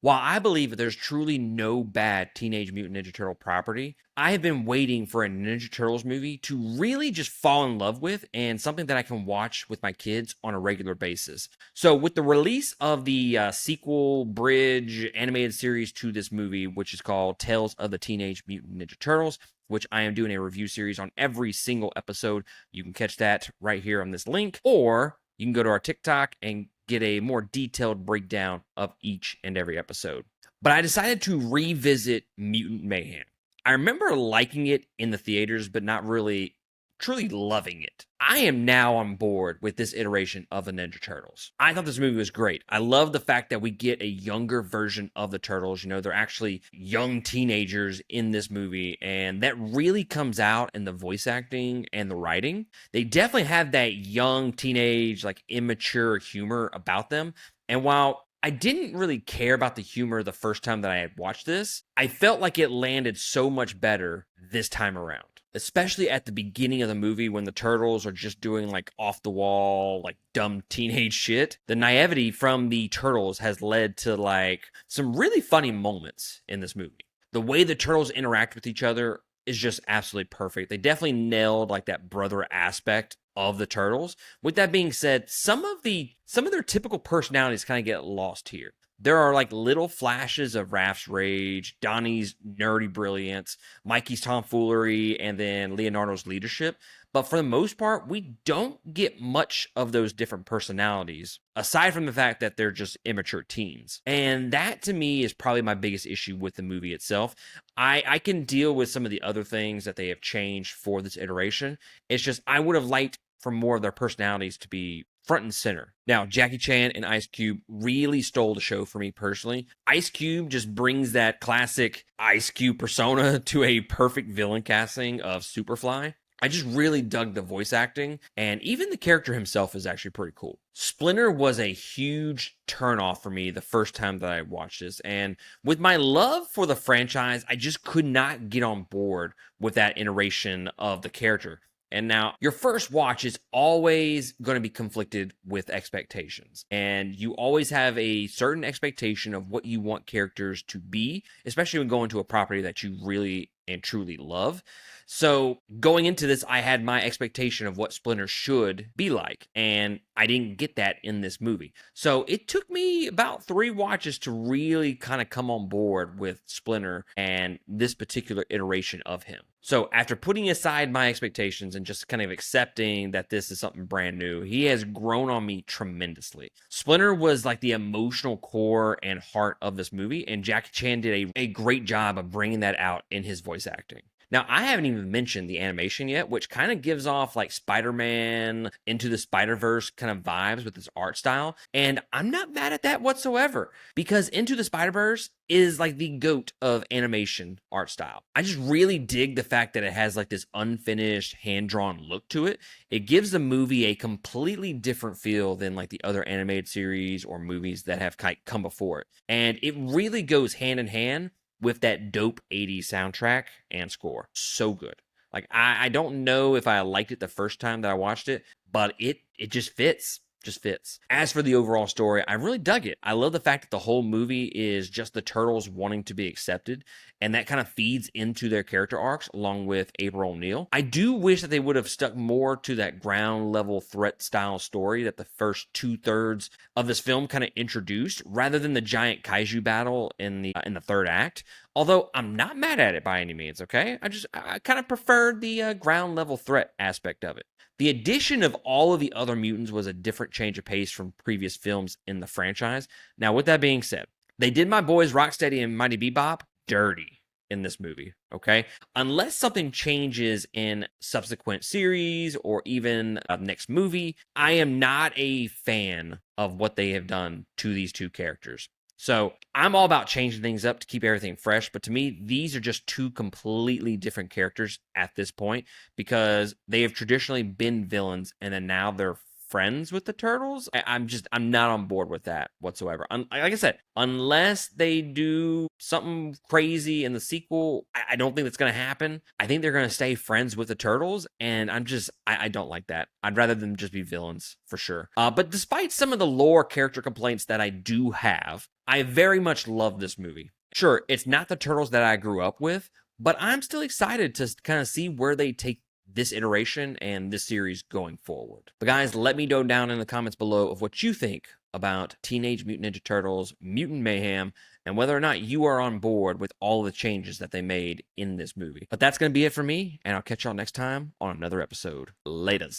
While I believe that there's truly no bad Teenage Mutant Ninja Turtle property, I have been waiting for a Ninja Turtles movie to really just fall in love with and something that I can watch with my kids on a regular basis. So, with the release of the sequel bridge animated series to this movie, which is called Tales of the Teenage Mutant Ninja Turtles, which I am doing a review series on every single episode, you can catch that right here on this link, or you can go to our TikTok and get a more detailed breakdown of each and every episode. But I decided to revisit Mutant Mayhem. I remember liking it in the theaters, but not really truly loving it. I am now on board with this iteration of the Ninja Turtles. I thought this movie was great. I love the fact that we get a younger version of the Turtles. You know, they're actually young teenagers in this movie, and that really comes out in the voice acting and the writing. They definitely have that young teenage, like immature humor about them. And while I didn't really care about the humor the first time that I had watched this, I felt like it landed so much better this time around, especially at the beginning of the movie when the turtles are just doing like off the wall, like dumb teenage shit. The naivety from the turtles has led to like some really funny moments in this movie. The way the turtles interact with each other is just absolutely perfect. They definitely nailed like that brother aspect of the turtles. With that being said, some of their typical personalities kind of get lost here. There are like little flashes of Raph's rage, Donnie's nerdy brilliance, Mikey's tomfoolery, and then Leonardo's leadership. But for the most part, we don't get much of those different personalities, aside from the fact that they're just immature teens. And that to me is probably my biggest issue with the movie itself. I can deal with some of the other things that they have changed for this iteration. It's just I would have liked for more of their personalities to be front and center. Now, Jackie Chan and Ice Cube really stole the show for me personally. Ice Cube just brings that classic Ice Cube persona to a perfect villain casting of Superfly. I just really dug the voice acting, and even the character himself is actually pretty cool. Splinter was a huge turnoff for me the first time that I watched this, and with my love for the franchise, I just could not get on board with that iteration of the character. And now your first watch is always going to be conflicted with expectations. And you always have a certain expectation of what you want characters to be, especially when going to a property that you really and truly love. So going into this, I had my expectation of what Splinter should be like, and I didn't get that in this movie. So it took me about 3 watches to really kind of come on board with Splinter and this particular iteration of him. So after putting aside my expectations and just kind of accepting that this is something brand new, he has grown on me tremendously. Splinter was like the emotional core and heart of this movie, and Jackie Chan did a great job of bringing that out in his voice acting. Now, I haven't even mentioned the animation yet, which kind of gives off like Spider-Man Into the Spider-Verse kind of vibes with his art style. And I'm not mad at that whatsoever, because Into the Spider-Verse is like the GOAT of animation art style. I just really dig the fact that it has like this unfinished, hand-drawn look to it. It gives the movie a completely different feel than like the other animated series or movies that have come before it. And it really goes hand in hand with that dope 80s soundtrack and score. So good. Like I don't know if I liked it the first time that I watched it, but it just fits. Just fits. As for the overall story, I really dug it. I love the fact that the whole movie is just the turtles wanting to be accepted, and that kind of feeds into their character arcs along with April O'Neil. I do wish that they would have stuck more to that ground level threat style story that the first 2/3 of this film kind of introduced, rather than the giant kaiju battle in the third act. Although I'm not mad at it by any means, okay? I kind of preferred the ground level threat aspect of it. The addition of all of the other mutants was a different change of pace from previous films in the franchise. Now, with that being said, they did my boys Rocksteady and Mighty Bebop dirty in this movie, okay? Unless something changes in subsequent series or even next movie, I am not a fan of what they have done to these two characters. So I'm all about changing things up to keep everything fresh. But to me, these are just two completely different characters at this point, because they have traditionally been villains and then now they're friends with the turtles. I'm not on board with that whatsoever. Like I said, unless they do something crazy in the sequel, I don't think that's going to happen. I think they're going to stay friends with the turtles, and I don't like that. I'd rather them just be villains for sure. But despite some of the lore character complaints that I do have, I very much love this movie. Sure, it's not the Turtles that I grew up with, but I'm still excited to kind of see where they take this iteration and this series going forward. But guys, let me know down in the comments below of what you think about Teenage Mutant Ninja Turtles, Mutant Mayhem, and whether or not you are on board with all the changes that they made in this movie. But that's going to be it for me, and I'll catch y'all next time on another episode. Laters.